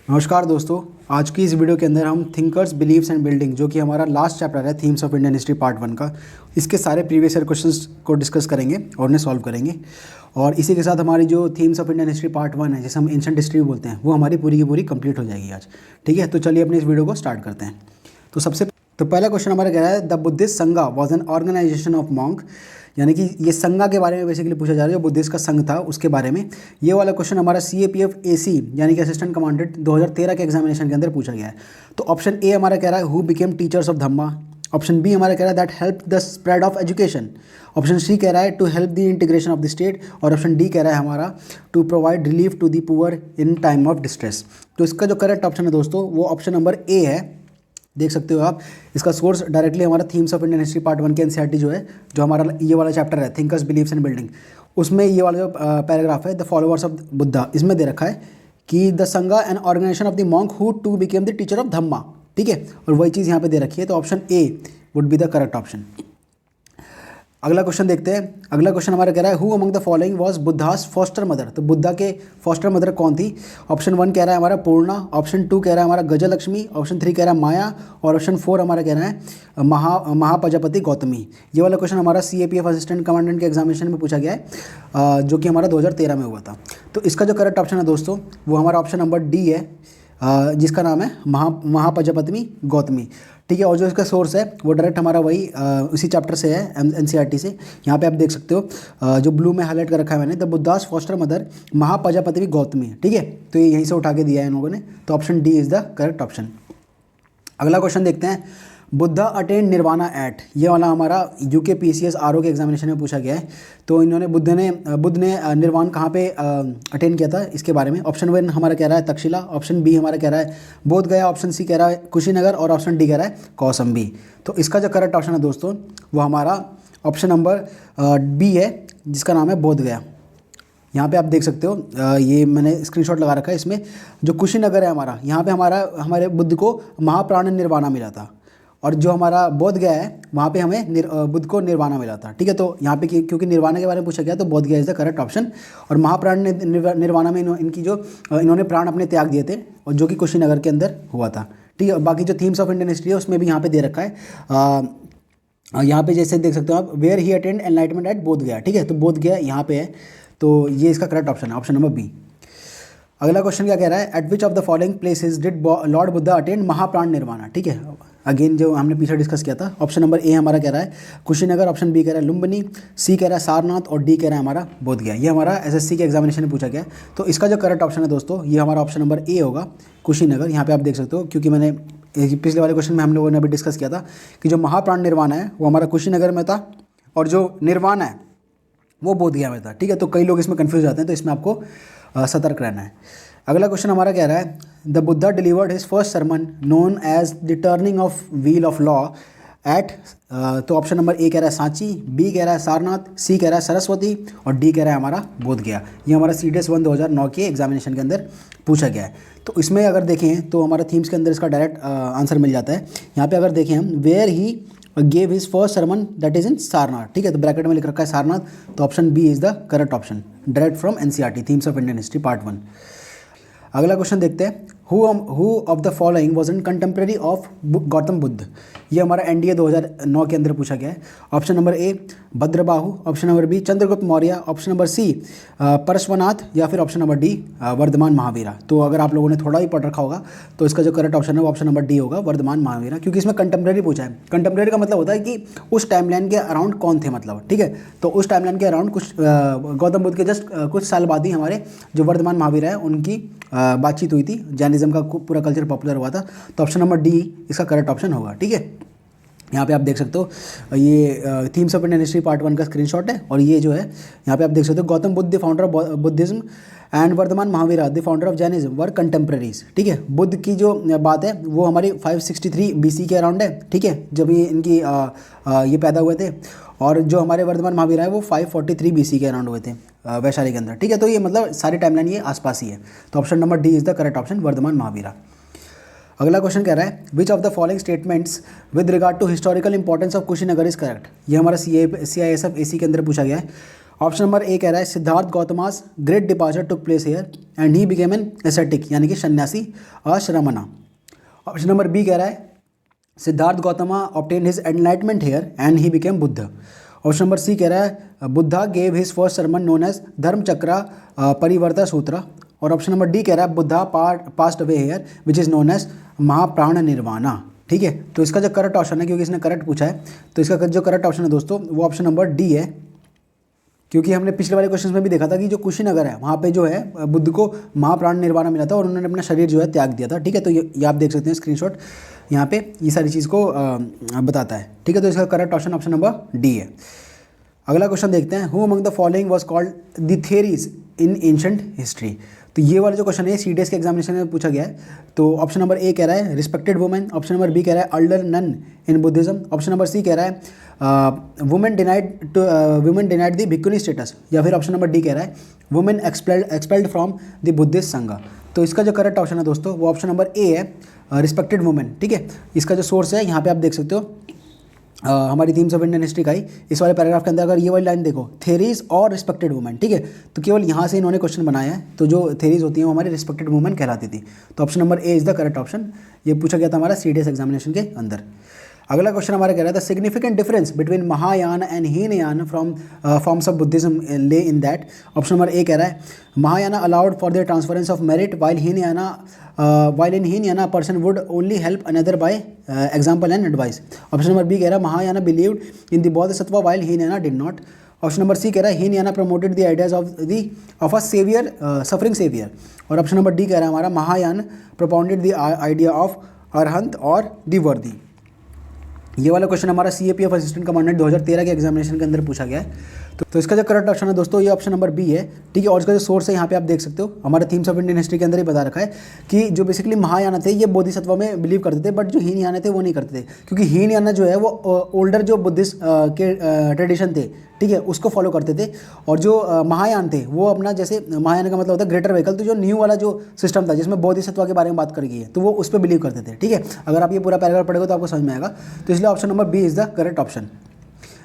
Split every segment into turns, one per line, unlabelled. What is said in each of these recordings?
नमस्कार दोस्तों, आज की इस वीडियो के अंदर हम थिंकर्स बिलीव्स एंड बिल्डिंग जो कि हमारा लास्ट चैप्टर है themes of Indian history part 1 का, इसके सारे प्रीवियस ईयर क्वेश्चंस को डिस्कस करेंगे और उन्हें सॉल्व करेंगे। और इसी के साथ हमारी जो themes of Indian history part 1 है, जैसे हम एंशिएंट हिस्ट्री बोलते हैं, वो हमारी पूरी की पूरी कंप्लीट हो जाएगी आज। ठीक है, तो चलिए अपने इस वीडियो को स्टार्ट करते हैं। तो पहला क्वेश्चन हमारा कह रहा है the Buddhist sangha was an organisation of monk, यानी कि ये संघा के बारे में बेसिकली पूछा जा रहा है, जो बुद्धिस्ट का संघ था उसके बारे में। ये वाला क्वेश्चन हमारा CAPF AC यानी कि असिस्टेंट कमांडेंट 2013 के एग्जामिनेशन के अंदर पूछा गया है। तो ऑप्शन ए हमारा कह रहा है who became teachers of Dhamma. Option B हमारा कह रहा है that help the spread of education. Option C कह रहा है to help the integration of the state. और ऑप्शन डी कह रहा है हमारा to provide relief to the poor in time of distress. तो इसका जो करेक्ट ऑप्शन है दोस्तों, वो ऑप्शन नंबर ए है। देख सकते हो आप, इसका सोर्स डायरेक्टली हमारा themes of Indian history part 1 के NCERT जो है, जो हमारा ये वाला चैप्टर है थिंकर्स बिलीव्स एंड बिल्डिंग, उसमें ये वाला जो पैराग्राफ है द फॉलोअर्स ऑफ बुद्धा, इसमें दे रखा है कि the Sangha and organisation of the monk who to became the teacher of Dhamma. ठीक है, और वही चीज़ यहाँ पे दे रखी है, तो option A would be the correct option. अगला क्वेश्चन देखते हैं। अगला क्वेश्चन हमारा कह रहा है who among the following was Buddhas foster mother. तो बुद्धा के फॉस्टर मदर कौन थी? ऑप्शन 1 कह रहा है हमारा पूर्णा, ऑप्शन 2 कह रहा है हमारा गजलक्ष्मी, ऑप्शन 3 कह रहा है माया, और ऑप्शन 4 हमारा कह रहा है महाप्रजापति गौतमी। ये वाला क्वेश्चन हमारा CAPF असिस्टेंट कमांडेंट के एग्जामिनेशन में पूछा गया है, जो कि हमारा 2013 में हुआ था। तो इसका जो करेक्ट ऑप्शन है दोस्तों, वो हमारा ऑप्शन नंबर डी है, जिसका नाम है महाप्रजापति गौतमी। ठीक है, और जो इसका सोर्स है वो डायरेक्ट हमारा वही उसी चैप्टर से है NCERT से। यहाँ पे आप देख सकते हो, जो ब्लू में हाईलाइट कर रखा है मैंने, the Buddhas foster mother Mahaprajapati Gautami. ठीक है, तो ये यहीं से उठा के दिया है इन लोगों ने, तो option D is the correct option. अगला क्वेश्चन देखते हैं, बुद्धा अटेंड निर्वाणा एट। ये वाला हमारा UK PCS RO के एग्जामिनेशन में पूछा गया है। तो इन्होंने बुद्ध ने निर्वाण कहाँ पे अटेंड किया था, इसके बारे में। ऑप्शन 1 हमारा कह रहा है तक्षशिला, ऑप्शन बी हमारा कह रहा है बोध गया, ऑप्शन सी कह रहा है कुशीनगर, और ऑप्शन डी कह रहा है कौशाम्बी। तो इसका जो करेक्ट ऑप्शन है दोस्तों, वो हमारा ऑप्शन नंबर बी है, जिसका नाम है बोध गया। यहाँ पे आप देख सकते हो, ये मैंने स्क्रीनशॉट लगा रखा है। इसमें जो कुशीनगर है हमारा, यहाँ पे हमारे बुद्ध को महाप्राण निर्वाणा मिला था, और जो हमारा बोध गया है वहाँ पे हमें बुद्ध को निर्वाणा मिला था। ठीक है, तो यहाँ पे क्योंकि निर्वाणा के बारे में पूछा गया, तो बोध गया इज़ द करेक्ट ऑप्शन। और महाप्राण निर्वाणा में इन्होंने प्राण अपने त्याग दिए थे, और जो कि कुशीनगर के अंदर हुआ था। ठीक है, बाकी जो थीम्स ऑफ इंडियन हिस्ट्री है उसमें भी यहाँ पे दे रखा है, यहाँ पे जैसे देख सकते हो आप, where he attained enlightenment at Bodh Gaya. ठीक है, तो बोध गया यहाँ पे है, तो ये इसका करेक्ट ऑप्शन है, ऑप्शन नंबर बी। अगला क्वेश्चन क्या कह रहा है, at which of the following places did lord Buddha attend Mahapran Nirvana. ठीक है, अगेन जो हमने पीछे डिस्कस किया था। ऑप्शन नंबर ए हमारा कह रहा है कुशीनगर, ऑप्शन बी कह रहा है लुम्बिनी, सी कह रहा है सारनाथ, और डी कह रहा है हमारा बोध गया। ये हमारा SSC के एग्जामिनेशन में पूछा गया। तो इसका जो करेक्ट ऑप्शन है दोस्तों, ये हमारा ऑप्शन नंबर ए होगा, कुशीनगर। यहाँ पे आप देख सकते हो, क्योंकि मैंने पिछले वाले क्वेश्चन में हम लोगों ने अभी डिस्कस किया था कि जो महाप्राण निर्वाण है वो हमारा कुशीनगर में था, और जो निर्वाण है वो बोध गया में था। ठीक है, तो कई लोग इसमें कन्फ्यूज जाते हैं, तो इसमें आपको सतर्क रहना है। अगला क्वेश्चन हमारा कह रहा है the Buddha delivered his first sermon known as the turning of wheel of law at. तो ऑप्शन नंबर ए कह रहा है सांची, बी कह रहा है सारनाथ, सी कह रहा है सरस्वती, और डी कह रहा है हमारा बोध गया। ये हमारा CDS 1 2009 के एग्जामिनेशन के अंदर पूछा गया है। तो इसमें अगर देखें तो हमारा थीम्स के अंदर इसका डायरेक्ट आंसर मिल जाता है। यहाँ पे अगर देखें हम, where he gave his first sermon that is in Sarnath. ठीक है, तो ब्रैकेट में लिख रखा है सारनाथ, तो option B is the correct option, direct from NCERT themes of Indian history part 1। अगला क्वेश्चन देखते हैं, who of the following was an contemporary of Gautam Buddha. ये हमारा NDA 2009 के अंदर पूछा गया है। Option number A Bhadrabahu, option number B Chandragupta Maurya, option number C Parshvanath, या फिर option number D Vardhaman Mahavira. तो अगर आप लोगों ने थोड़ा भी पढ़ रखा होगा तो इसका जो करेक्ट ऑप्शन है वो ऑप्शन नंबर डी होगा, वर्धमान महावीरा, क्योंकि इसमें कंटेम्प्रेरी पूछा है। कंटेम्प्रेरी का मतलब होता है कि उस टाइमलाइन के अराउंड कौन थे, मतलब। ठीक है, तो उस टाइमलाइन के अराउंड कुछ गौतम बुद्ध के जस्ट कुछ साल बाद ही हमारे जो वर्धमान महावीरा है उनकी बातचीत हुई थी, जैनिज्म का पूरा कल्चर पॉपुलर हुआ था। तो ऑप्शन नंबर डी इसका करेक्ट ऑप्शन होगा। ठीक है, यहाँ पे आप देख सकते हो, ये themes of Indian history part 1 का स्क्रीनशॉट है, और ये जो है यहाँ पे आप देख सकते हो, Gautam Buddha the founder of Buddhism and Vardhaman Mahavira the founder of Jainism were contemporaries. ठीक है, बुद्ध की जो बात है वो हमारी 563 BC के अराउंड है। ठीक है, जब ये इनकी ये पैदा हुए थे, और जो हमारे वर्धमान महावीरा है वो 543 BC के अराउंड हुए थे वैशाली के अंदर। ठीक है, तो ये मतलब सारी टाइमलाइन ये आसपास ही है। तो option number D is the correct option, Vardhaman Mahavira. अगला क्वेश्चन कह रहा है which of the following statements with regard to historical importance of Kushinagar is correct. ये हमारा CISF AC के अंदर पूछा गया है। ऑप्शन नंबर ए कह रहा है Siddhartha Gautama's great departure took place here and he became an ascetic, यानी कि सन्यासी श्रमणा। ऑप्शन नंबर बी कह रहा है Siddhartha Gautama obtain his enlightenment here and he became Buddha. Option number C कह रहा है Buddha gave his first sermon known as Dharma Chakra परिवर्ता सूत्र। और ऑप्शन नंबर डी कह रहा है Buddha passed away here which is known as Mahapran Nirvana. ठीक है, तो इसका जो करेक्ट ऑप्शन है, क्योंकि इसने करेक्ट पूछा है, तो इसका जो करेक्ट ऑप्शन है दोस्तों वो ऑप्शन नंबर डी है। क्योंकि हमने पिछले वाले क्वेश्चन में भी देखा था कि जो कुशीनगर है वहाँ पे जो है बुद्ध को महाप्राण निर्वाणा मिला था और उन्होंने अपना शरीर जो है त्याग दिया था। ठीक है, तो ये आप देख सकते हैं स्क्रीनशॉट, यहाँ पे ये सारी चीज़ को बताता है। ठीक है, तो इसका correct option option number D है। अगला क्वेश्चन देखते हैं, who among the following was called the theories in ancient history. तो ये वाला जो क्वेश्चन है सीडीएस के एग्जामिनेशन में पूछा गया है। तो ऑप्शन नंबर ए कह रहा है respected women, option number B कह रहा है elder nun in Buddhism, option number C कह रहा है women denied the bhikkhuni status, या फिर ऑप्शन नंबर डी कह रहा है women expelled from the Buddhist Sangha. तो इसका जो करेक्ट ऑप्शन है दोस्तों वो ऑप्शन नंबर ए है रिस्पेक्टेड वुमेन। ठीक है, इसका जो सोर्स है यहाँ पे आप देख सकते हो हमारी थीम्स ऑफ इंडियन हिस्ट्री का ही इस वाले पैराग्राफ के अंदर अगर ये वाली लाइन देखो थेरीज और रिस्पेक्टेड वुमेन। ठीक है, तो केवल यहाँ से इन्होंने क्वेश्चन बनाया है, तो जो थेरीज होती हैं वो हमारी रिस्पेक्टेड वुमेन कहलाती थी। तो option number A is the correct option, ये पूछा गया था हमारा सीडीएस एग्जामिनेशन के अंदर। अगला क्वेश्चन हमारा कह रहा था significant difference between Mahayana and Hinayana from forms of Buddhism lay in that. Option number A कह रहा है Mahayana allowed for the transference of merit while in Hinayana person would only help another by example and advice. Option number B कह रहा है Mahayana believed in the Bodhisattva while Hinayana did not. Option number C कह रहा है Hinayana promoted the ideas of a saviour suffering saviour. और option number D कह रहा है हमारा Mahayana propounded the idea of Arhant और द वर्दी। ये वाला क्वेश्चन हमारा सीएपीएफ असिस्टेंट कमांडेंट 2013 के एग्जामिनेशन के अंदर पूछा गया है। तो इसका जो करेक्ट ऑप्शन है दोस्तों ये ऑप्शन नंबर बी है। ठीक है, और इसका जो सोर्स है यहाँ पे आप देख सकते हो हमारे थीम्स ऑफ इंडियन हिस्ट्री के अंदर ही बता रखा है कि जो बेसिकली महायाना थे ये बोधिसत्व में बिलीव करते थे, बट जो हीनयाना थे वो नहीं करते थे, क्योंकि हीनयाना जो है वो ओल्डर जो बुद्धिस्ट के ट्रेडिशन थे, ठीक है, उसको फॉलो करते थे। और जो महायान थे वो अपना, जैसे महायान का मतलब होता है ग्रेटर व्हीकल, तो जो न्यू वाला जो सिस्टम था जिसमें बोधिसत्व के बारे में बात करी गई है तो वो उस पर बिलीव करते थे। ठीक है, अगर आप ये पूरा पैराग्राफ पढ़ोगे तो आपको समझ में आएगा। तो इसलिए option number B is the correct option.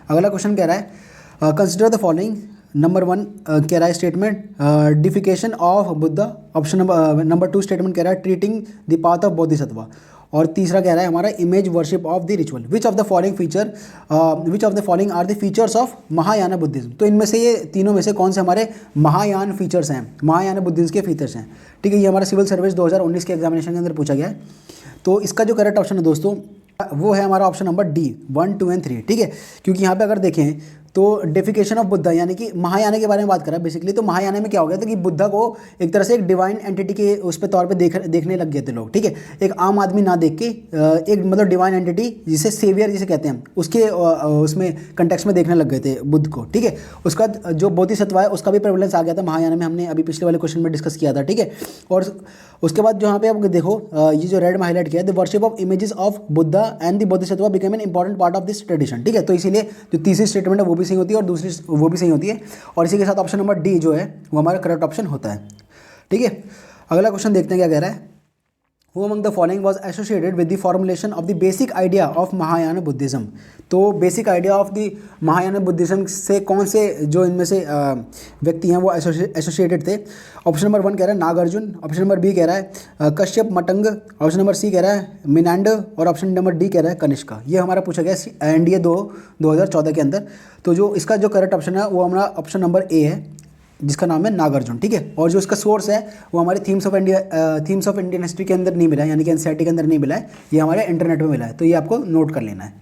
अगला क्वेश्चन कह रहा है कंसिडर द फॉलोइंग। नंबर 1 कह रहा है statement deification of Buddha. Option number 2 statement कह रहा है treating the path of Bodhisattva. और तीसरा कह रहा है हमारा image worship of the ritual. Which of the following are the features of Mahayana Buddhism. तो इनमें से ये तीनों में से कौन से हमारे महायान फीचर्स हैं, महायाना बुद्धिज्म के फीचर्स हैं। ठीक है, ये हमारा सिविल सर्विस 2019 के एग्जामिनेशन के अंदर पूछा गया है। तो इसका जो करेक्ट ऑप्शन है दोस्तों वो है हमारा ऑप्शन नंबर डी 1, 2 एंड 3। ठीक है, क्योंकि यहाँ पे अगर देखें तो डेफिकेशन ऑफ बुद्धा यानी कि महायाना के बारे में बात करा बेसिकली। तो महायाना में क्या हो गया था कि बुद्धा को एक तरह से एक डिवाइन एंटिटी के उस पे तौर पे देखने लग गए थे लोग। ठीक है, एक आम आदमी ना देख के एक मतलब डिवाइन एंटिटी जिसे सेवियर जिसे कहते हैं उसके उसमें कंटेक्स्ट में देखने लग गए थे बुद्ध को। ठीक है, उसका जो बोधिसत्व है उसका भी प्रेवलेंस आ गया था महायाना में, हमने अभी पिछले वाले क्वेश्चन में डिस्कस किया था। ठीक है, और उसके बाद जो यहाँ पे आप देखो ये जो रेड में हाईलाइट किया है the worship of images of Buddha and the Bodhisattva became an important part of this tradition. ठीक है, तो इसीलिए जो तीसरी स्टेटमेंट है वो भी सही होती है और दूसरी वो भी सही होती है, और इसी के साथ ऑप्शन नंबर डी जो है वो हमारा करेक्ट ऑप्शन होता है। ठीक है, अगला क्वेश्चन देखते हैं क्या कह रहा है। Who among the following was associated with the formulation of the basic idea of Mahayana Buddhism? तो basic idea of the Mahayana Buddhism से कौन से जो इनमें से व्यक्ति हैं वो एसोसिएटेड थे। ऑप्शन नंबर 1 कह रहा है नागार्जुन, ऑप्शन नंबर बी कह रहा है कश्यप मटंग, ऑप्शन नंबर सी कह रहा है मिनांड, और ऑप्शन नंबर डी कह रहा है कनिष्का। ये हमारा पूछा गया एनडीए 2014 के अंदर। तो जो इसका जो करेक्ट ऑप्शन है वो हमारा ऑप्शन नंबर ए है जिसका नाम है नागार्जुन। ठीक है, और जो इसका सोर्स है वो हमारे थीम्स ऑफ इंडियन हिस्ट्री के अंदर नहीं मिला है, यानी कि एनसीईआरटी के अंदर नहीं मिला है, ये हमारे इंटरनेट में मिला है, तो ये आपको नोट कर लेना है।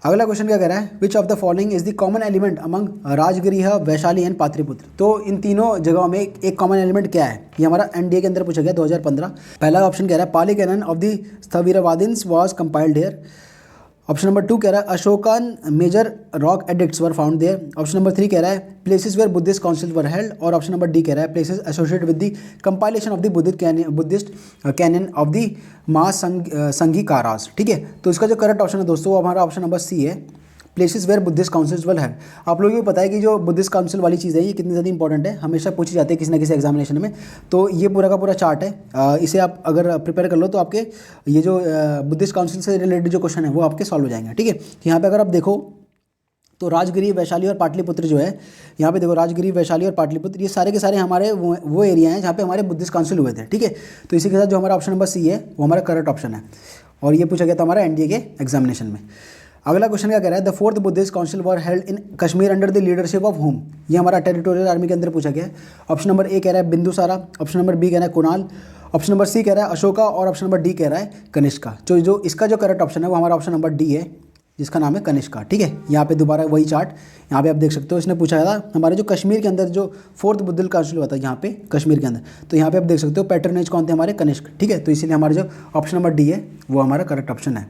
अगला क्वेश्चन क्या कह रहा है, which of the following is the common element among Rajgriha Vaishali and Patliputra. तो इन तीनों जगहों में एक कॉमन एलिमेंट क्या है, ये हमारा एनडीए के अंदर पूछा गया 2015। पहला ऑप्शन कह रहा है Pali canon of the Sthaviravadins was compiled here. Option number 2 कह रहा है Ashokan major rock edicts were found there. Option number 3 कह रहा है places where Buddhist councils were held, और ऑप्शन नंबर डी कह रहा है places associated with the compilation of the Buddhist canon of the Mahasanghikas. ठीक है, तो इसका जो करेक्ट ऑप्शन है दोस्तों वो हमारा ऑप्शन नंबर सी है, places where Buddhist councils were held. आप लोगों को पता है कि जो बुद्धिस्ट काउंसिल वाली चीज़ है ये कितनी ज़्यादा इंपॉर्टेंट है, हमेशा पूछी जाती है किसी ना किसी एग्जामिनेशन में। तो ये पूरा का पूरा चार्ट है, इसे आप अगर प्रिपेयर कर लो तो आपके ये जो बुद्धिस्ट काउंसिल से रिलेटेड जो क्वेश्चन है वो आपके सॉल्व हो जाएंगे। ठीक है, यहाँ पे अगर आप देखो तो राजगिरी, वैशाली और पाटलिपुत्र जो है, यहाँ पे देखो राजगिरी, वैशाली और पाटलिपुत्र, ये सारे के सारे हमारे वो एरिया हैं जहाँ पे हमारे बुद्धिस्ट काउंसिल हुए थे, ठीक है। तो इसी के साथ जो हमारा ऑप्शन नंबर सी है वो हमारा करेक्ट ऑप्शन है, और ये पूछा गया था हमारा एनडीए के एग्जामिनेशन में। अगला क्वेश्चन क्या कह रहा है, the fourth Buddhist council were held in Kashmir under the leadership of home. ये हमारा टेरिटोरियल आर्मी के अंदर पूछा गया है। ऑप्शन नंबर ए कह रहा है बिंदुसारा, ऑप्शन नंबर बी कह रहा है कुणाल, ऑप्शन नंबर सी कह रहा है अशोका, और ऑप्शन नंबर डी कह रहा है कनिष्का। जो इसका जो करेक्ट ऑप्शन है वो हमारा ऑप्शन नंबर डी है, जिसका नाम है कनिष्का, ठीक है। यहाँ पे दोबारा वही चार्ट यहाँ पे आप देख सकते हो, इसने पूछा था हमारे जो कश्मीर के अंदर जो फोर्थ बुद्धिस्ट काउंसिल हुआ था यहाँ पे कश्मीर के अंदर, तो यहाँ पे आप देख सकते हो पैटर्नेज कौन थे हमारे, कनिष्क, ठीक है। तो इसीलिए हमारा जो ऑप्शन नंबर डी है वो हमारा करेक्ट ऑप्शन है।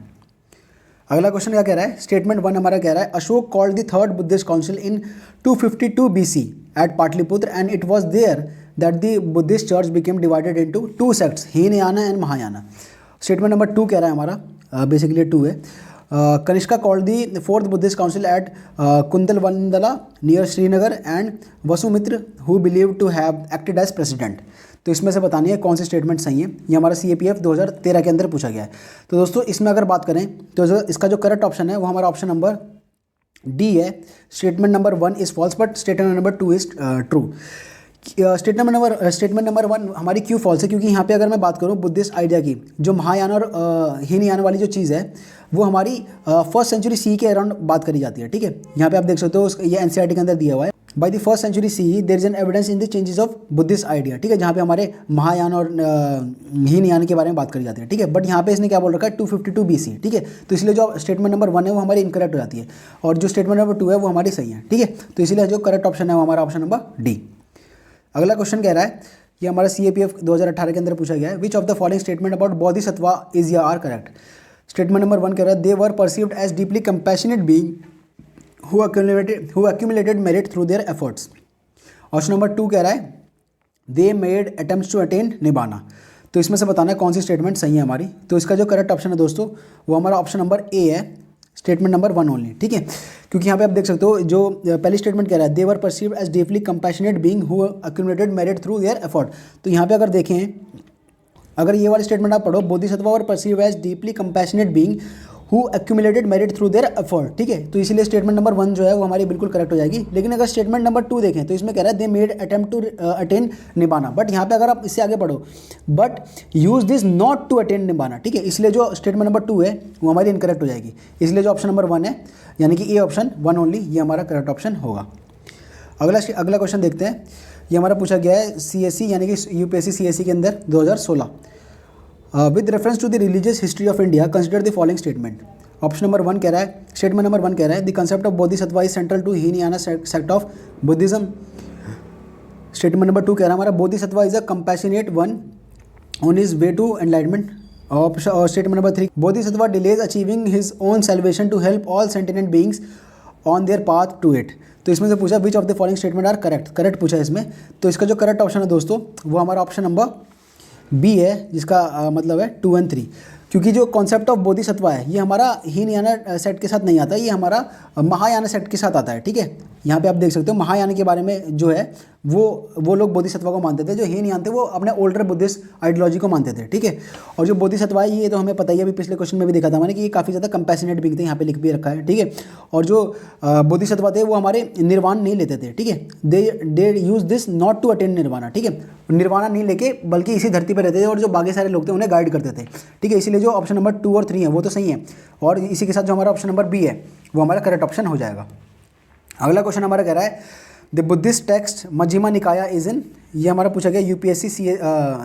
अगला क्वेश्चन क्या कह रहा है, स्टेटमेंट 1 हमारा कह रहा है Ashoka called the third Buddhist council in 252 BC at Pataliputra and it was there that the Buddhist church became divided into 2 sects, Hinayana and Mahayana. Statement number 2 कह रहा है हमारा, बेसिकली 2 है, Kanishka called the fourth Buddhist council at Kundalvandala near Srinagar and Vasumitra who believe to have acted as president. तो इसमें से बतानी है कौन सी स्टेटमेंट सही है। ये हमारा CAPF 2013 के अंदर पूछा गया है। तो दोस्तों इसमें अगर बात करें तो इसका जो करेक्ट ऑप्शन है वो हमारा ऑप्शन नंबर डी है। Statement number 1 is false but statement number 2 is true. Statement number 1 हमारी क्यों फॉल्स है, क्योंकि यहाँ पे अगर मैं बात करूँ बुद्धिस्ट आइडिया की, जो महायान और हीनयान वाली जो चीज़ है वो हमारी फर्स्ट सेंचुरी सी के अराउंड बात करी जाती है, ठीक है। यहाँ पे आप देख सकते हो ये NCERT के अंदर दिया हुआ है, by the first century C there is an evidence in the changes of Buddhist idea, ठीक है, जहाँ पे हमारे महायान और हीनयान के बारे में बात करी जाती है, ठीक है। बट यहाँ पे इसने क्या बोल रखा है 252 BC, ठीक है। तो इसलिए जो स्टेटमेंट नंबर 1 है वो हमारी इनकरेक्ट हो जाती है, और जो स्टेटमेंट नंबर 2 है वो हमारी सही है, ठीक है। तो इसीलिए जो करेक्ट ऑप्शन है वो हमारा ऑप्शन नंबर डी। अगला क्वेश्चन कह रहा है, ये हमारा CAPF 2018 के अंदर पूछा गया है, which of the following statement about Bodhisattva is या आर करेक्ट। स्टेटमेंट नंबर 1 कह रहा है they were perceived as deeply compassionate being who accumulated merit through their efforts। Option number 2 कह रहा है they made attempts to attain nibbana। तो इसमें से बताना है कौन सी स्टेटमेंट सही है हमारी। तो इसका जो करेक्ट ऑप्शन है दोस्तों वो हमारा ऑप्शन नंबर ए है, स्टेटमेंट नंबर 1 ओनली, ठीक है। क्योंकि यहाँ पे आप देख सकते हो जो पहली स्टेटमेंट कह रहा है they were perceived as deeply compassionate being who accumulated merit through their effort। तो यहाँ पे अगर देखें, अगर ये वाली स्टेटमेंट आप पढ़ो, Bodhisattva were perceived as deeply compassionate being who accumulated merit through their effort, ठीक है। तो इसीलिए स्टेटमेंट नंबर 1 जो है वो हमारी बिल्कुल करेक्ट हो जाएगी। लेकिन अगर स्टेटमेंट नंबर 2 देखें तो इसमें कह रहा है they made attempt to attain Nibbana, but यहाँ पे अगर आप इससे आगे पढ़ो but use this not to attain Nibbana, ठीक है। इसलिए जो स्टेटमेंट नंबर 2 है वो हमारी इनकरेक्ट हो जाएगी। इसलिए जो ऑप्शन नंबर 1 है यानी कि ए ऑप्शन 1 ओनली, ये हमारा करेक्ट ऑप्शन होगा। अगला क्वेश्चन देखते हैं, ये हमारा पूछा गया है CSE यानी कि UPSC CSE के अंदर 2016। With reference to the religious history of India consider the following statement. Option number 1 कह रहा है, स्टेटमेंट नंबर 1 कह रहा है the concept of Bodhisattva is central to Hinayana sect of Buddhism. Statement number 2 कह रहा है हमारा Bodhisattva is a compassionate one on his way to enlightenment. और statement number 3 Bodhisattva delays achieving his own salvation to help all sentient beings on their path to it. तो इसमें से पूछा which of the following statement are correct पूछा है इसमें। तो इसका जो करेक्ट ऑप्शन है दोस्तों वो हमारा ऑप्शन नंबर बी है, जिसका मतलब है 2 और 3। क्योंकि जो कॉन्सेप्ट ऑफ बोधिसत्वा है ये हमारा हीनयाना सेट के साथ नहीं आता, ये हमारा महायाना सेट के साथ आता है, ठीक है। यहाँ पे आप देख सकते हो महायान के बारे में जो है वो लोग बोधिसत्वा को मानते थे, जो हीनयान थे वो अपने ओल्डर बुद्धिस्ट आइडियोलॉजी को मानते थे, ठीक है। और जो बोधिसत्वा है ये तो हमें पता ही है, अभी पिछले क्वेश्चन में भी देखा था मैंने कि ये काफ़ी ज़्यादा कंपैशनेट बीइंग थे, यहाँ पे लिख भी रखा है, ठीक है। और जो बोधिसत्वा थे वो हमारे निर्वाण नहीं लेते थे, ठीक है। They use this not to attain Nirvana, ठीक है। निर्वाणा नहीं लेके बल्कि इसी धरती पर रहते थे और जो बाकी सारे लोग थे उन्हें गाइड करते थे, ठीक है। इसीलिए जो ऑप्शन नंबर 2 और 3 है वो तो सही है, और इसी के साथ जो हमारा ऑप्शन नंबर बी है वो हमारा करेक्ट ऑप्शन हो जाएगा। अगला क्वेश्चन हमारा कह रहा है द बुद्धिस्ट टेक्स्ट मध्यमा निकाया इज इन, ये हमारा पूछा गया UPSC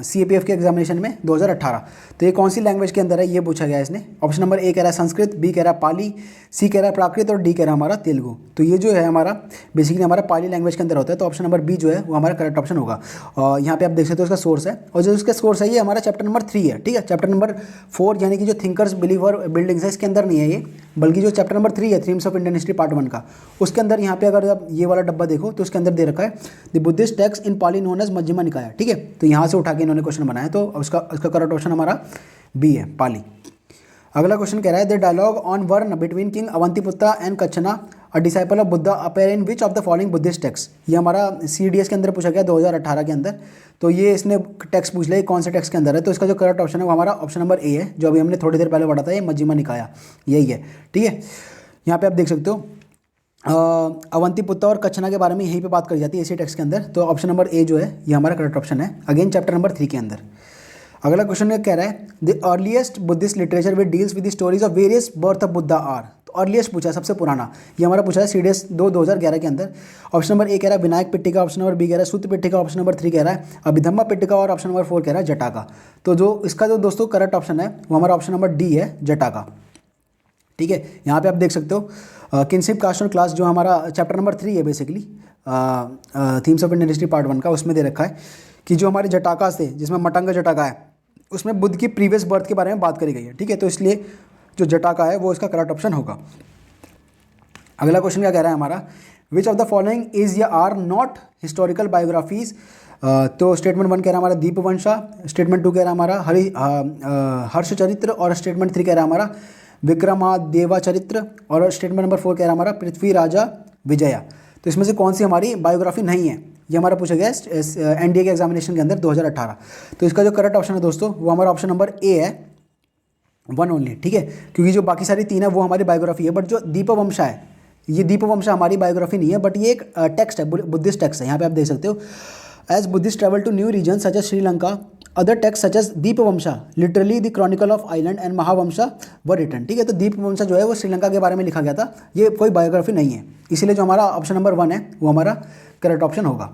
CAPF के एग्जामिनेशन में 2018। तो ये कौन सी लैंग्वेज के अंदर है ये पूछा गया इसने। ऑप्शन नंबर ए कह रहा है संस्कृत, बी कह रहा है पाली, सी कह रहा है प्राकृत और डी कह रहा है हमारा तेलुगु। तो ये जो है हमारा बेसिकली हमारा पाली लैंग्वेज के अंदर होता है, तो ऑप्शन नंबर बी जो है वो हमारा करेक्ट ऑप्शन होगा। और यहाँ पे आप देख सकते हो उसका सोर्स है, और जो उसका सोर्स है ये हमारा चैप्टर नंबर 3 है, ठीक है। चैप्टर नंबर 4 यानी कि जो थिंकर्स बिलीवर बिल्डिंग्स है इसके अंदर नहीं है ये, बल्कि जो चैप्टर नंबर 3 है themes of Indian history part 1 का, उसके अंदर यहाँ पे अगर आप ये वाला डब्बा देखो तो उसके अंदर दे रखा है the Buddhist text in Pali known as Madhyama Nikaya, ठीक है। तो यहाँ से उठा के इन्होंने क्वेश्चन बनाया, तो उसका करेक्ट ऑप्शन हमारा बी है, पाली। अगला क्वेश्चन कह रहा है the dialogue on Varna between king Avantiputra and Kachchana a disciple of Buddha appear in which of the following Buddhist text. ये हमारा CDS के अंदर पूछा गया 2018 के अंदर। तो ये इसने टेक्स्ट पूछ लिया कौन से टेक्स्ट के अंदर है, तो इसका जो करेक्ट ऑप्शन है वो हमारा ऑप्शन नंबर ए है, जो अभी हमने थोड़ी देर पहले पढ़ा था, ये मध्यमा निकाया यही है, ठीक है। यहाँ पे आप देख सकते हो अवंतीपुत्ता और कच्छना के बारे में यहीं पे बात करी जाती है इसी टेक्स्ट के अंदर। तो ऑप्शन नंबर ए जो है ये हमारा करेक्ट ऑप्शन है, अगेन चैप्टर नंबर 3 के अंदर। अगला क्वेश्चन में कह रहा है the earliest Buddhist literature which deals with the stories of various birth of Buddha are. तो अर्लीस्ट पूछा है, सबसे पुराना, ये हमारा पूछा है CDS 2011 के अंदर। ऑप्शन नंबर ए कह रहा है विनायक पिट्टिका, ऑप्शन नंबर बी कह रहा है सूत पिट्टिका, ऑप्शन नंबर 3 कह रहा है अभिधम्मा पिट्टिका और ऑप्शन नंबर 4 कह रहा है जटाका। तो जो इसका जो दोस्तों करेक्ट ऑप्शन है वो हमारा ऑप्शन नंबर डी है, जटाका। ठीक है, यहाँ पे आप देख सकते हो किनशिप कास्ट और क्लास जो हमारा चैप्टर नंबर 3 है basically themes of Indian history part 1 का, उसमें दे रखा है कि जो हमारे जटाकास थे जिसमें मटंगा जटाका है उसमें बुद्ध की प्रीवियस बर्थ के बारे में बात करी गई है। ठीक है, तो इसलिए जो जटाका है वो इसका करेक्ट ऑप्शन होगा। अगला क्वेश्चन क्या कह रहा है हमारा, विच ऑफ द फॉलोइंग इज या आर नॉट हिस्टोरिकल बायोग्राफीज। तो स्टेटमेंट 1 कह रहा है हमारा दीपवंशा, स्टेटमेंट 2 कह रहा है हमारा हर्षचरित्र और स्टेटमेंट 3 कह रहा है हमारा विक्रमादेवा चरित्र और स्टेटमेंट नंबर 4 कह रहा है हमारा पृथ्वी राजा विजया। तो इसमें से कौन सी हमारी बायोग्राफी नहीं है, ये हमारा पूछा गया NDA के एग्जामिनेशन के अंदर 2018। तो इसका जो करेक्ट ऑप्शन है दोस्तों वो हमारा ऑप्शन नंबर ए है, 1 ओनली। ठीक है, क्योंकि जो बाकी सारी 3 है वो हमारी बायोग्राफी है, बट जो दीपवंशा है ये दीपवंशा हमारी बायोग्राफी नहीं है, बट ये एक टेक्स्ट है, बुद्धिस्ट टेक्स्ट है। यहाँ पे आप देख सकते हो as Buddhist travel to new region such as Sri Lanka other text such as Dipavamsa literally the chronicle of island and Mahavamsa were written. ठीक है, तो दीपवंशा जो है वो श्रीलंका के बारे में लिखा गया था, ये कोई बायोग्राफी नहीं है, इसीलिए जो हमारा ऑप्शन नंबर 1 है वो हमारा करेक्ट ऑप्शन होगा।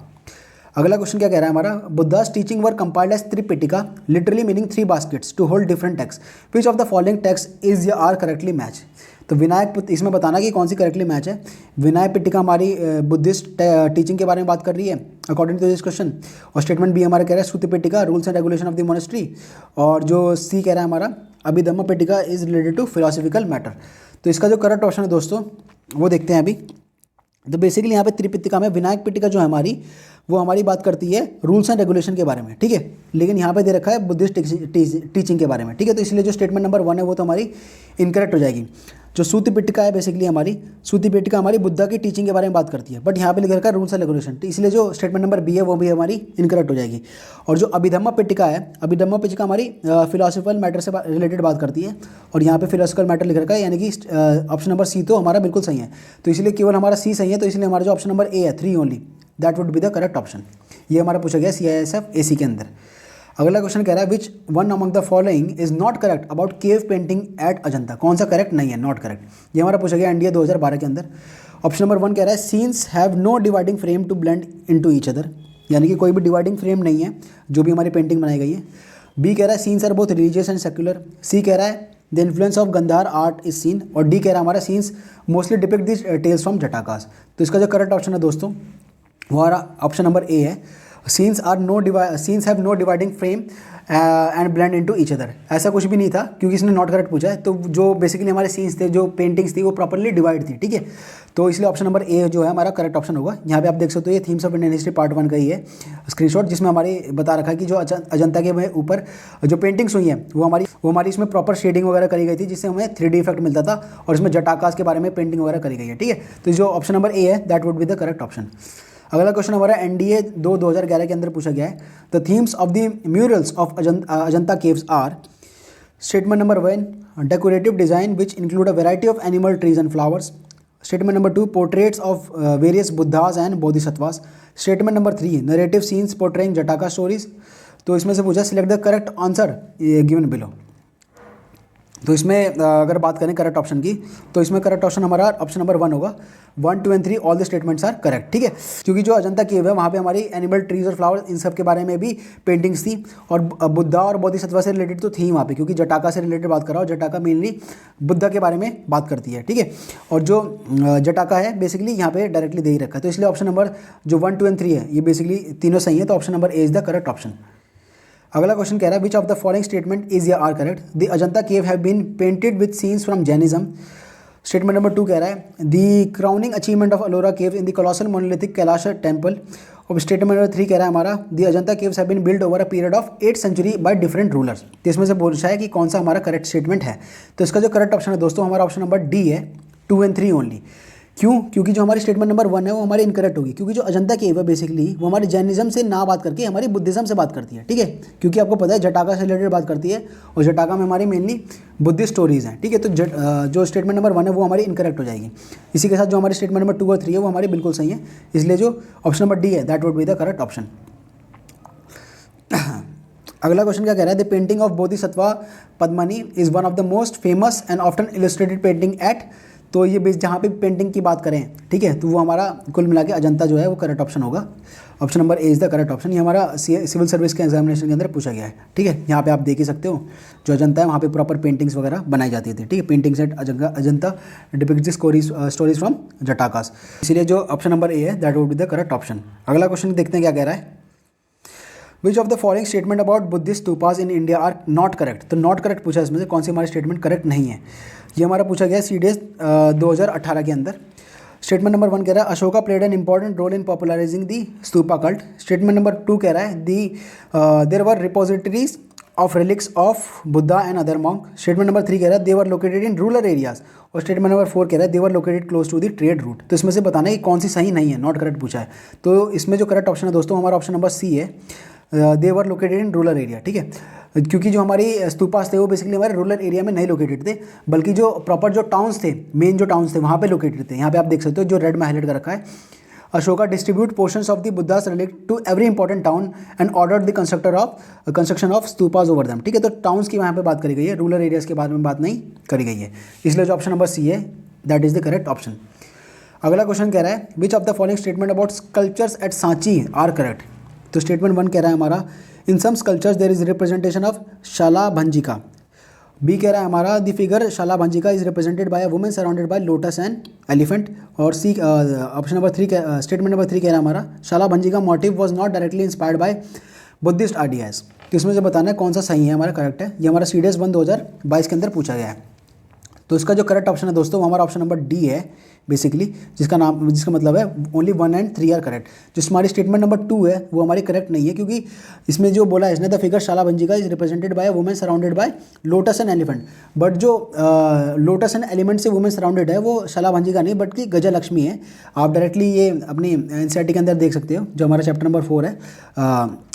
अगला क्वेश्चन क्या कह रहा है हमारा, Buddha's teaching were compiled as Tripitaka literally meaning 3 baskets to hold different text which of the following text is या आर करेक्टली मैच। तो विनायक, इसमें बताना कि कौन सी करेक्टली मैच है। विनायक पिट्टिका हमारी बुद्धिस्ट टीचिंग के बारे में बात कर रही है अकॉर्डिंग टू दिस क्वेश्चन, और स्टेटमेंट बी हमारा कह रहा है Sutta Pitaka rules and regulation of the monastery, और जो सी कह रहा है हमारा Abhidhamma Pitaka is related to philosophical matter. तो इसका जो करेक्ट ऑप्शन है दोस्तों वो देखते हैं अभी। तो बेसिकली यहाँ पे त्रिपिटिका में विनायक पिट्टिका जो है हमारी वो हमारी बात करती है रूल्स एंड रेगुलेशन के बारे में। ठीक है, लेकिन यहाँ पे दे रखा है बुद्धिस्ट टीचिंग के बारे में। ठीक है, तो इसलिए जो स्टेटमेंट नंबर 1 है वो तो हमारी इनकरेक्ट हो जाएगी। जो सूत पिट्टिका है बेसिकली हमारी सूती पिट्टिका हमारी बुद्धा की टीचिंग के बारे में बात करती है, बट यहाँ पे लिख रखा है रूल्स एंड रेगुलेशन, तो इसलिए जो स्टेटमेंट नंबर बी है वो भी हमारी इनकरेक्ट हो जाएगी। और जो अभिधम्मा पिट्टिका है, अभिधम्मा पिट्टिका हमारी फिलोसफिकल मैटर से रिलेटेड बात करती है, और यहाँ पे फिलोसफिकल मैटर लिख रखा है, यानी कि ऑप्शन नंबर सी तो हमारा बिल्कुल सही है। तो इसलिए केवल हमारा सी सही है, तो इसलिए हमारा जो ऑप्शन नंबर ए है 3 only, that would be the correct option. ये हमारा पूछा गया CISF AC के अंदर। अगला क्वेश्चन कह रहा है which one among the following is not correct about cave painting at Ajanta. कौन सा करेक्ट नहीं है, नॉट करेक्ट। ये हमारा पूछा गया NDA 2012 के अंदर। ऑप्शन नंबर 1 कह रहा है scenes have no dividing frame to blend into each other, यानी कि कोई भी डिवाइडिंग फ्रेम नहीं है जो भी हमारी पेंटिंग बनाई गई है। बी कह रहा है scenes are both religious and secular. C कह रहा है the influence of Gandhara art is seen, और डी कह रहा है हमारा scenes mostly depict this tales from Jatakas. तो इसका जो करेक्ट ऑप्शन है दोस्तों वो हमारा ऑप्शन नंबर ए है, scenes have no dividing frame and blend into each other. ऐसा कुछ भी नहीं था क्योंकि इसने नॉट करेक्ट पूछा है, तो जो बेसिकली हमारे सीन्स थे, जो पेंटिंग्स थी वो प्रॉपर्ली डिवाइड थी। ठीक है, तो इसलिए ऑप्शन नंबर ए जो है हमारा करेक्ट ऑप्शन होगा। यहाँ पे आप देख सकते हो ये themes of Indian history part 1 का ही है स्क्रीनशॉट, जिसमें हमारे बता रखा है कि जो अजंता के ऊपर जो पेंटिंग्स हुई हैं वो हमारी इसमें प्रॉपर शेडिंग वगैरह करी गई थी, जिससे हमें 3D इफेक्ट मिलता था, और इसमें जटाकास के बारे में पेंटिंग वगैरह करी गई है। ठीक है, तो जो ऑप्शन नंबर ए है that would be the correct option. अगला क्वेश्चन हमारा NDA 2011 के अंदर पूछा गया है the themes of the murals of Ajanta caves are. Statement number 1 decorative design which include a variety of animal trees and flowers. Statement number 2 portraits of various Buddhas and Bodhisattvas. Statement number 3 narrative scenes portraying Jataka stories. तो इसमें से पूछा select the correct answer given below. तो इसमें अगर बात करें correct option की, तो इसमें करेक्ट ऑप्शन हमारा ऑप्शन नंबर 1 होगा। 1, 2 and 3 all the statements are correct. ठीक है, क्योंकि जो अजंता केव है वहाँ पे हमारी एनिमल ट्रीज और फ्लावर्स इन सब के बारे में भी पेंटिंग्स थी, और बुद्धा और बोधिसत्वा से रिलेटेड तो थी वहाँ पे, क्योंकि जटाका से रिलेटेड बात कर रहा हूँ। जटाका मेनली बुद्धा के बारे में बात करती है। ठीक है, और जो जटाका है बेसिकली यहाँ पे डायरेक्टली दे ही रखा है, तो इसलिए ऑप्शन नंबर जो 1, 2 एंड 3 है ये बेसिकली तीनों सही है, तो option number A is the correct option. अगला क्वेश्चन कह रहा है which of the following statement is या are correct. The Ajanta cave have been painted with scenes from Jainism. Statement number 2 कह रहा है the crowning achievement of Ellora cave in the colossal monolithic Kailash temple. और statement number 3 कह रहा है हमारा the Ajanta caves have been build over a period of 8th century by different rulers. तो इसमें से पूछा है कि कौन सा हमारा करेक्ट स्टेटमेंट है। तो इसका जो करेक्ट ऑप्शन है दोस्तों हमारा ऑप्शन नंबर डी है, 2 एंड 3 ओनली, क्यों? क्योंकि जो हमारी स्टेटमेंट नंबर 1 है वो हमारी इनकरेक्ट होगी, क्योंकि जो अजंता केव है बेसिकली वो हमारे जैनिज्म से ना बात करके हमारी बुद्धिज्म से बात करती है, ठीक है, क्योंकि आपको पता है जटाका से रिलेटेड बात करती है और जटाका में हमारी मेनली बुद्धिस्ट स्टोरीज हैं, ठीक है। तो जो स्टेटमेंट नंबर 1 है वो हमारी इनकरेक्ट हो जाएगी। इसी के साथ जो हमारी स्टेटमेंट नंबर 2 और 3 है वो हमारी बिल्कुल सही है, इसलिए जो ऑप्शन नंबर डी है that would be the correct option. अगला क्वेश्चन क्या कह रहा है, the painting of Bodhisattva Padmani is one of the most famous and often illustrated painting at, तो ये बेस जहाँ पे पेंटिंग की बात करें, ठीक है, तो वो हमारा कुल मिला के अजंता जो है वो करेक्ट ऑप्शन होगा। Option number A is the correct option. ये हमारा सिविल सर्विस के एग्जामिनेशन के अंदर पूछा गया है, ठीक है। यहाँ पे आप देख ही सकते हो जो अजंता है वहाँ पे प्रॉपर पेंटिंग्स वगैरह बनाई जाती थी, ठीक है। Paintings at Ajanta depicts stories from Jatakas, इसलिए जो ऑप्शन नंबर ए है that would be the correct option. अगला क्वेश्चन देखते हैं क्या कह रहा है, which of the following statement about Buddhist stupas in India are not correct. तो नॉट करेक्ट पूछा, इसमें से कौन सी हमारी स्टेटमेंट करेक्ट नहीं है, ये हमारा पूछा गया CDS 2018 के अंदर। स्टेटमेंट नंबर 1 कह रहा है Ashoka played an important role in popularising the stupa cult. Statement number 2 कह रहा है there were repositories of relics of Buddha and other monk. Statement number 3 कह रहा है they were located in rural areas, और स्टेटमेंट नंबर 4 कह रहा है they were located close to the trade route. तो इसमें से बताना है कि कौन सी सही नहीं है, नॉट करेक्ट पूछा है। तो इसमें जो करेक्ट ऑप्शन है दोस्तों हमारा ऑप्शन नंबर सी है, they were located in rural area, ठीक है, क्योंकि जो हमारी स्तूपास थे वो बेसिकली हमारे रूरल एरिया में नहीं लोकेटेड थे, बल्कि जो प्रॉपर जो टाउन्स थे, मेन जो टाउन्स थे वहाँ पे लोकेटेड थे। यहाँ पे आप देख सकते हो जो रेड में हाईलाइट कर रखा है, Ashoka distribute portions of the Buddha's relics to every important town and ordered the construction of stupas over them, ठीक है। तो टाउन्स की वहाँ पे बात करी गई है, रूरल एरियाज़ के बारे में बात नहीं करी गई है, इसलिए जो ऑप्शन नंबर सी है that is the correct option. अगला क्वेश्चन कह रहा है which of the following statement about sculptures at Sanchi are correct. तो स्टेटमेंट 1 कह रहा है हमारा in some sculptures there is representation of shalabhanjika. B कह रहा है हमारा the figure shalabhanjika is represented by a women surrounded by lotus and elephant. और C option number 3 statement number 3 कह रहा है हमारा शालाभंजिका motif was not directly inspired by Buddhist ideas. तो इसमें से बताना है कौन सा सही है, हमारा करेक्ट है। ये हमारा CDS 1 2022 के अंदर पूछा गया है। तो इसका जो करेक्ट ऑप्शन है दोस्तों वो हमारा ऑप्शन नंबर डी है बेसिकली, जिसका मतलब है ओनली 1 and 3 आर करेक्ट। जो हमारी स्टेटमेंट नंबर 2 है वो हमारी करेक्ट नहीं है, क्योंकि इसमें जो बोला है इसने the figure shalabhanjika is represented by women surrounded by lotus and elephant, but जो लोटस एंड एलिफेंट से वुमेन सराउंडेड है वो शालाभंजिका नहीं बल्कि गजलक्ष्मी है। आप डायरेक्टली ये अपनी NCERT के अंदर देख सकते हो, जो हमारा चैप्टर नंबर 4 है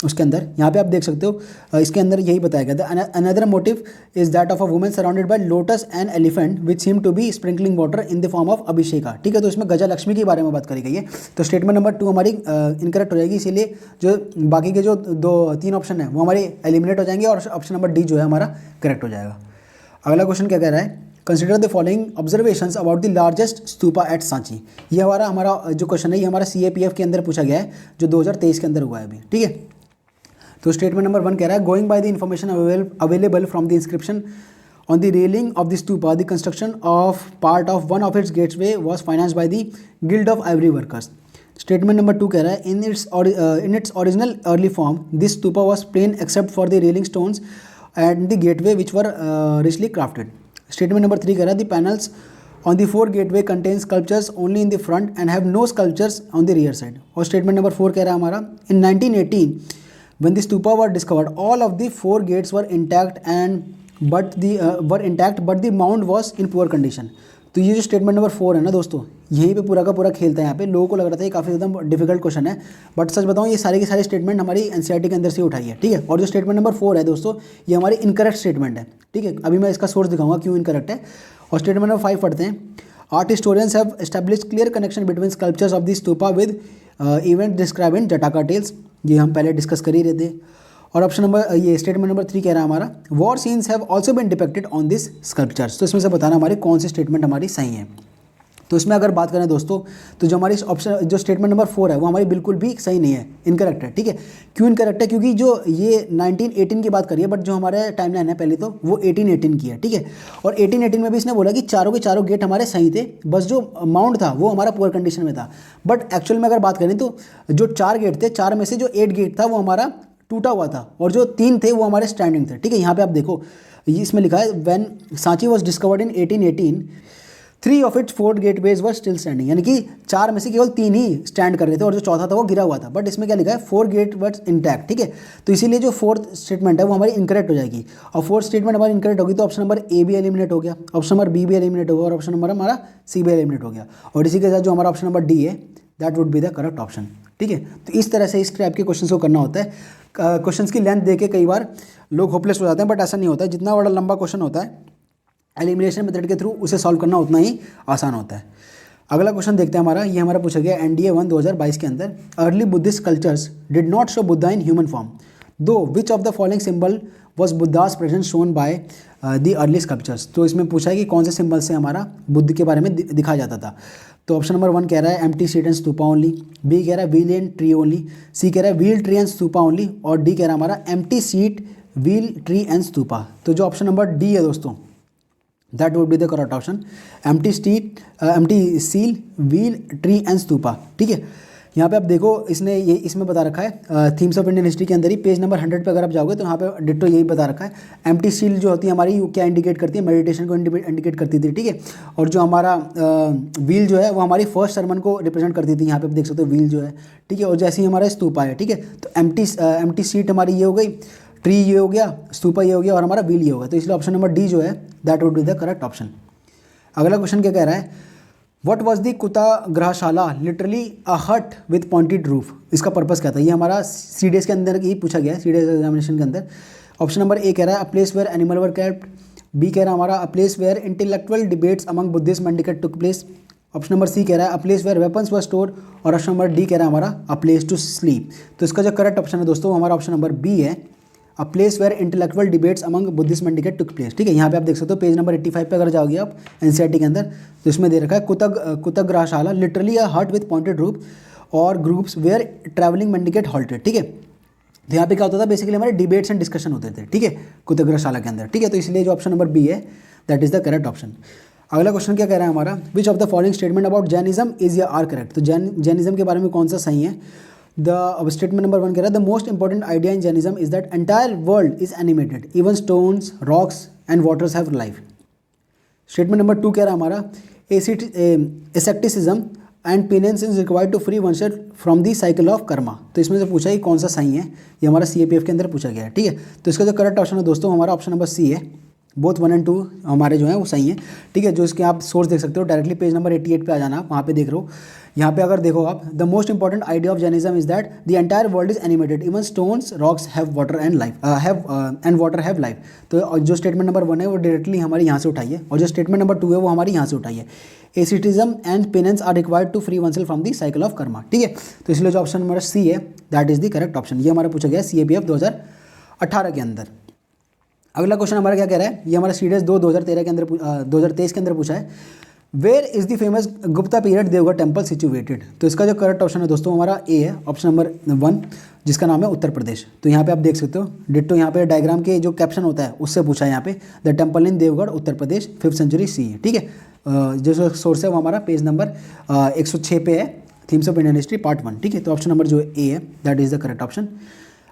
उसके अंदर यहाँ पे आप देख सकते हो, इसके अंदर यही बताया गया था। Another motif is that of a women surrounded by lotus and elephant which seem to be sprinkling water in the form of abhisheka, ठीक है। तो इसमें गजलक्ष्मी के बारे में बात करी गई है। तो स्टेटमेंट नंबर 2 हमारी इनकरेक्ट हो जाएगी, इसीलिए जो बाकी के जो 2-3 ऑप्शन है वो हमारे एलिमिनेट हो जाएंगे और ऑप्शन नंबर डी जो है हमारा करेक्ट हो जाएगा। अगला क्वेश्चन क्या कह रहा है, consider the following observations about the largest stupa at Sanchi. ये हमारा जो क्वेश्चन है ये हमारा CAPF के अंदर पूछा गया है, जो 2023 के अंदर हुआ है अभी, ठीक है। तो स्टेटमेंट नंबर 1 कह रहा है going by the information available from the inscription on the railing of the stupa, the construction of part of one of its gateway was financed by the Guild of Ivory Workers. Statement number 2 कह रहा है in its original early form, this stupa was plain except for the railing stones and the gateway which were richly crafted. Statement number 3 कह रहा है the panels on the 4 gateway contain sculptures only in the front and have no sculptures on the rear side. और statement number 4 कह रहा है हमारा in 1918 when the stupa were discovered, all of the 4 gates were intact but the mound was in poor condition. तो ये जो statement number 4 है ना दोस्तों, यहीं पे पूरा का पूरा खेलता है। यहाँ पे लोगों को लग रहा था ये काफ़ी ज़्यादा डिफिकल्ट क्वेश्चन है, बट सच बताऊँ ये सारे के सारे स्टेटमेंट हमारी NCERT के अंदर से उठाई है, ठीक है। और जो स्टेटमेंट नंबर 4 है दोस्तों ये हमारी इनकरेक्ट स्टेटमेंट है, ठीक है। अभी मैं इसका सोर्स दिखाऊंगा क्यों इनकरेक्ट है। और स्टेटमेंट नंबर 5 पढ़ते हैं, art historians have established clear connection between sculptures of the stupa with event describe in Jataka tales. ये हम पहले डिस्कस कर ही रहे थे। और ऑप्शन नंबर ये स्टेटमेंट नंबर 3 कह रहा है हमारा war scenes have also been depicted on this sculptures. तो इसमें से बताना हमारी कौन सी स्टेटमेंट हमारी सही है। तो इसमें अगर बात करें दोस्तों तो जो हमारी ऑप्शन जो स्टेटमेंट नंबर 4 है वो हमारी बिल्कुल भी सही नहीं है, इनकरेक्ट है, ठीक है। क्यों इनकरेक्ट है, क्योंकि जो ये 1918 की बात करिए, बट जो हमारे टाइमलाइन है पहले तो वो 1818 की है, ठीक है। और 1818 में भी इसने बोला कि चारों के चारों गेट हमारे सही थे, बस जो माउंट था वो हमारा पुअर कंडीशन में था। बट एक्चुअल में अगर बात करें तो जो 4 गेट थे, 4 में से जो 8 गेट था वो हमारा टूटा हुआ था और जो 3 थे वो हमारे स्टैंडिंग थे, ठीक है। यहाँ पे आप देखो इसमें लिखा है when Sanchi was discovered in 1818 3 of its 4 gateways were still standing, यानी कि 4 में से केवल 3 ही स्टैंड कर रहे थे और जो चौथा था वो गिरा हुआ था। बट इसमें क्या लिखा है 4 गेट वर इंटैक्ट, ठीक है। तो इसीलिए जो फोर्थ स्टेटमेंट है वो हमारी इनकरेक्ट हो जाएगी, और फोर्थ स्टेटमेंट हमारी इनकरेक्ट होगी तो ऑप्शन नंबर ए भी एलिमिनेट हो गया, ऑप्शन नंबर बी भी एलिमिनेट हो गया और ऑप्शन नंबर हमारा सी भी एलिमिनेट हो गया। और इसी के साथ जो हमारा ऑप्शन नंबर डी है that would be the correct option, ठीक है। तो इस तरह से इस टाइप के क्वेश्चन को करना होता है। क्वेश्चन की लेंथ देके कई बार लोग होपलेस हो जाते हैं, बट ऐसा नहीं होता है। जितना बड़ा लंबा क्वेश्चन होता है एलिमिनेशन मेथड के थ्रू उसे सॉल्व करना उतना ही आसान होता है। अगला क्वेश्चन देखते हैं हमारा, ये हमारा पूछा गया NDA 1 2022 के अंदर, early Buddhist cultures did not show Buddha in human form though which of the following symbol was Buddha's present shown by the early sculptures. तो इसमें पूछा है कि कौन से सिंबल से हमारा बुद्ध के बारे में दिखाया जाता था। तो ऑप्शन नंबर 1 कह रहा है empty seat and stupa only, B कह रहा है wheel and tree only, C कह रहा है wheel tree and stupa only, और डी कह रहा है हमारा empty seat wheel tree and stupa. तो जो ऑप्शन नंबर डी है दोस्तों that would be the correct option, empty seal wheel tree and stupa, ठीक है। यहाँ पे आप देखो इसने ये इसमें बता रखा है थीम्स ऑफ इंडियन हिस्ट्री के अंदर ही पेज नंबर 100 पे अगर आप जाओगे तो यहाँ पे डिट्टो यही बता रखा है। एम्प्टी सील जो होती है हमारी क्या इंडिकेट करती है, मेडिटेशन को इंडिकेट करती थी, ठीक है। और जो हमारा व्हील जो है वो हमारी फर्स्ट सरमन को रिप्रेजेंट करती थी, यहाँ पे आप देख सकते हो व्हील जो है, ठीक है। और जैसे ही हमारा स्तूपा है, ठीक है, तो एम्प्टी सीट हमारी ये हो गई, ट्री ये हो गया, स्तूपा ये हो गया और हमारा व्हील ये हो गया। तो इसलिए ऑप्शन नंबर डी जो है that would be the correct option. अगला क्वेश्चन क्या कह रहा है, what was the kutagarashala literally a hut with pointed roof. इसका पर्पस क्या था, ये हमारा CDS के अंदर ही पूछा गया है, CDS एग्जामिनेशन के अंदर। ऑप्शन नंबर ए कह रहा है a place where animal were kept, B कह रहा है हमारा a place where intellectual debates among Buddhist mendicant took place, option number C कह रहा है a place where weapons were store, और ऑप्शन नंबर डी कह रहा है हमारा अ प्लेस टू स्लीप। तो इसका जो करेक्ट ऑप्शन है दोस्तों हमारा ऑप्शन नंबर बी है, a place where intellectual debates among Buddhist mendicant took place, ठीक है। यहाँ पे आप देख सकते हो पेज नंबर 85 पे अगर जाओगे आप NCERT के अंदर तो इसमें दे रखा है कुतग्रहशाला literally a hut with pointed roof और ग्रुप्स वेयर ट्रैवलिंग मेंडिकेट हॉल्टेड, ठीक है। तो यहाँ पे क्या होता था बेसिकली हमारे डिबेट्स एंड डिस्कशन होते थे, ठीक है, कुतग्रहशाला के अंदर, ठीक है। तो इसलिए जो ऑप्शन नंबर बी है that is the correct option. अगला क्वेश्चन क्या कह रहा है हमारा, विच of the following statement about Jainism is या आर करेक्ट। तो जैनिज्म के बारे में कौन सा सही है। द स्टेटमेंट नंबर 1 कह रहा है the most important idea in Jainism is that entire world is animated, even stones rocks and waters have life. Statement number 2 कह रहा है हमारा asceticism and penance is required to free oneself from the cycle of karma. तो इसमें से पूछा है कौन सा सही है, ये हमारा CAPF के अंदर पूछा गया है, ठीक है। तो इसका जो करेक्ट ऑप्शन है दोस्तों हमारा ऑप्शन नंबर सी है, बोथ 1 और 2 हमारे जो है वो सही है, ठीक है। जो इसके आप सोर्स देख सकते हो डायरेक्टली पेज नंबर 88 पे आ जाना, आप वहाँ पे देख रहे हो। यहाँ पे अगर देखो आप, the most important idea of Jainism is that the entire world is animated, even stones rocks have water and life and water have life. तो जो स्टेटमेंट नंबर 1 है वो डायरेक्टली हमारे यहाँ से उठाई है, और जो स्टेटमेंट नंबर 2 है वो हमारी यहाँ से उठाई है। Asceticism and penance are required to free oneself from the cycle of karma, ठीक है। तो इसलिए जो ऑप्शन नंबर सी है that is the correct option. ये हमारा पूछा गया CAPF 2018 के अंदर। अगला क्वेश्चन हमारा क्या कह रहा है, ये हमारा CDS 2 2013 के अंदर 2023 के अंदर पूछा है, where is the famous Gupta period Deogarh temple situated. तो इसका जो करेक्ट ऑप्शन है दोस्तों हमारा ए है, ऑप्शन नंबर 1, जिसका नाम है उत्तर प्रदेश। तो यहाँ पे आप देख सकते हो डिट्टो, यहाँ पे डायग्राम के जो कैप्शन होता है उससे पूछा है यहाँ पे, the temple in Deogarh Uttar Pradesh 5th century CE, ठीक है। जो सोर्स है वो हमारा पेज नंबर 106 पे है, themes of Indian history part 1, ठीक है। तो ऑप्शन नंबर जो ए है that is the correct option.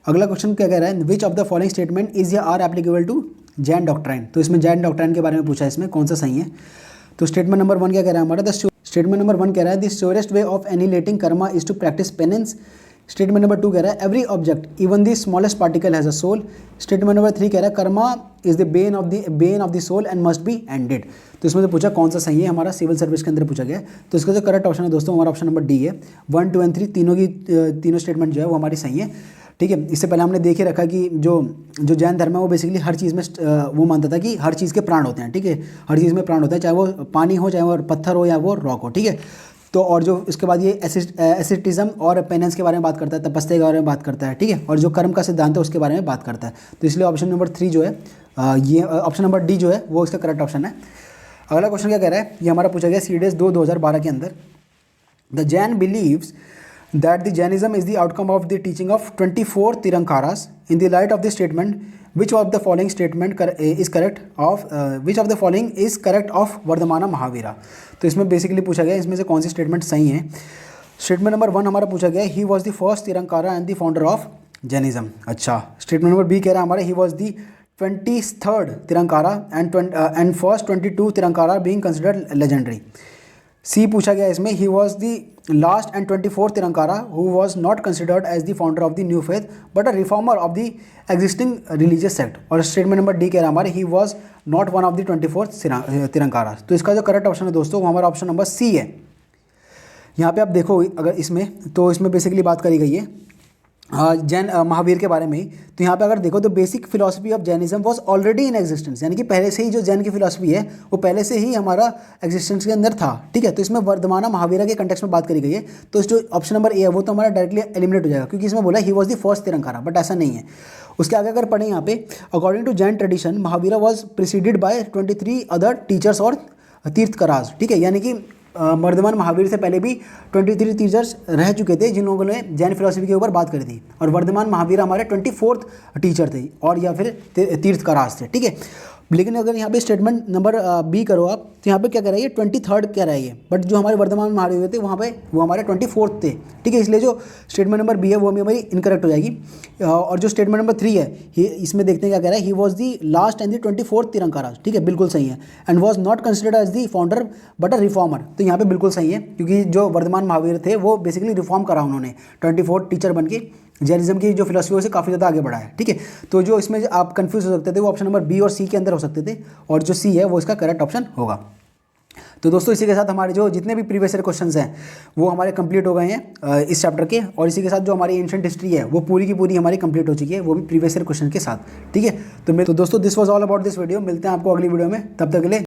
अगला क्वेश्चन क्या कह रहा है, which of the following statement is या are applicable to Jain doctrine. तो इसमें जैन डॉक्ट्राइन के बारे में पूछा है, इसमें कौन सा सही है। तो स्टेटमेंट नंबर 1 क्या कह रहा है हमारा, स्टेटमेंट नंबर 1 कह रहा है the surest way of annihilating karma is to practice penance. Statement number 2 कह रहा है every object even the smallest particle has a soul. Statement number 3 कह रहा है karma is the bane of the soul and must be ended. तो इसमें से पूछा कौन सा सही है, हमारा सिविल सर्विस के अंदर पूछा गया। तो इसका जो करेक्ट ऑप्शन है दोस्तों हमारा ऑप्शन नंबर डी है, 1, 2 एंड 3 तीनों स्टेटमेंट जो है वो हमारी सही है, ठीक है। इससे पहले हमने देख ही रखा कि जो जैन धर्म है वो बेसिकली हर चीज़ में वो मानता था कि हर चीज़ के प्राण होते हैं, ठीक है। हर चीज़ में प्राण होते हैं, चाहे वो पानी हो, चाहे वो पत्थर हो या वो रॉक हो, ठीक है। तो और जो इसके बाद ये एसिटिज्म और पेनेंस के बारे में बात करता है, तपस्या के बारे में बात करता है, ठीक है। और जो कर्म का सिद्धांत है उसके बारे में बात करता है। तो इसलिए ऑप्शन नंबर 3 जो है ये ऑप्शन नंबर डी जो है वो इसका करेक्ट ऑप्शन है। अगला क्वेश्चन क्या कह रहा है, ये हमारा पूछा गया CDS 2 2012 के अंदर, the Jain believes that the Jainism is the outcome of the teaching of 24 Tirankaras. In the light of this statement, which of the following statement is correct of which of the following is correct of Vardhamana Mahavira। तो इसमें basically पूछा गया इसमें से कौन सी statement सही है। Statement number 1 हमारा पूछा गया he was the first tirthankara and the founder of Jainism. अच्छा, स्टेटमेंट नंबर बी कह रहा है हमारा he was the 23rd Tirankara and first 22 Tirankara being considered legendary. C पूछा गया इसमें, he was the last and 24th Tirankara who was not considered as the founder of the new faith but a reformer of the existing religious sect. और statement number D कह रहा है हमारे, he was not one of the 24th Tirankara. तो इसका जो correct option है दोस्तों वो हमारा ऑप्शन नंबर सी है. यहाँ पे आप देखो अगर इसमें, तो इसमें बेसिकली बात करी गई है जैन महावीर के बारे में ही. तो यहाँ पे अगर देखो तो basic philosophy of Jainism was already in existence, यानी कि पहले से ही जो जैन की फिलॉसफी है वो पहले से ही हमारा एग्जिस्टेंस के अंदर था. ठीक है, तो इसमें वर्धमाना महावीरा के कंटेक्स्ट में बात करी गई है. तो जो ऑप्शन नंबर ए है वो तो हमारा डायरेक्टली एलिमिनेट हो जाएगा, क्योंकि इसमें बोला he was the first tirthankara, but ऐसा नहीं है. उसके आगे अगर पढ़ें यहाँ पे, according to Jain tradition Mahavira was preceded by 23 other teachers और तीर्थकराज. ठीक है, यानी कि वर्धमान महावीर से पहले भी 23 टीचर्स रह चुके थे जिन लोगों ने जैन फिलॉसफी के ऊपर बात करी थी, और वर्धमान महावीर हमारे 24th टीचर थे और या फिर तीर्थकराज थे. ठीक है, लेकिन अगर यहाँ पे स्टेटमेंट नंबर बी करो आप, तो यहाँ पे क्या कह रहा है, 23rd कह रहा है, बट जो हमारे वर्धमान महावीर थे वहाँ पे वो हमारे 24th थे. ठीक है, इसलिए जो स्टेटमेंट नंबर बी है वो हमारी इनकरेक्ट हो जाएगी. और जो स्टेटमेंट नंबर 3 है इसमें देखते हैं क्या कह रहा है, he was the last and the 24th Tirthankara. ठीक है, बिल्कुल सही है. And was not considered as the founder but a reformer. तो यहाँ पे बिल्कुल सही है, क्योंकि जो वर्धमान महावीर थे वो बेसिकली रिफॉर्म करा उन्होंने, 24th टीचर बन के जैनिज्म की जो फिलॉसफी है उसे काफ़ी ज़्यादा आगे बढ़ाया. ठीक है, तो जो इसमें आप कंफ्यूज हो सकते थे वो ऑप्शन नंबर बी और सी के अंदर हो सकते थे, और जो सी है वो इसका करेक्ट ऑप्शन होगा. तो दोस्तों इसी के साथ हमारे जो जितने भी प्रीवियस ईयर क्वेश्चंस हैं वो हमारे कंप्लीट हो गए हैं इस चैप्टर के, और इसी के साथ जो हमारी एंशिएंट हिस्ट्री है वो पूरी की पूरी हमारी कंप्लीट हो चुकी है, वो भी प्रीवियस ईयर क्वेश्चन के साथ. ठीक है, तो दोस्तों this was all about this video. मिलते हैं आपको अगली वीडियो में, तब तक के लिए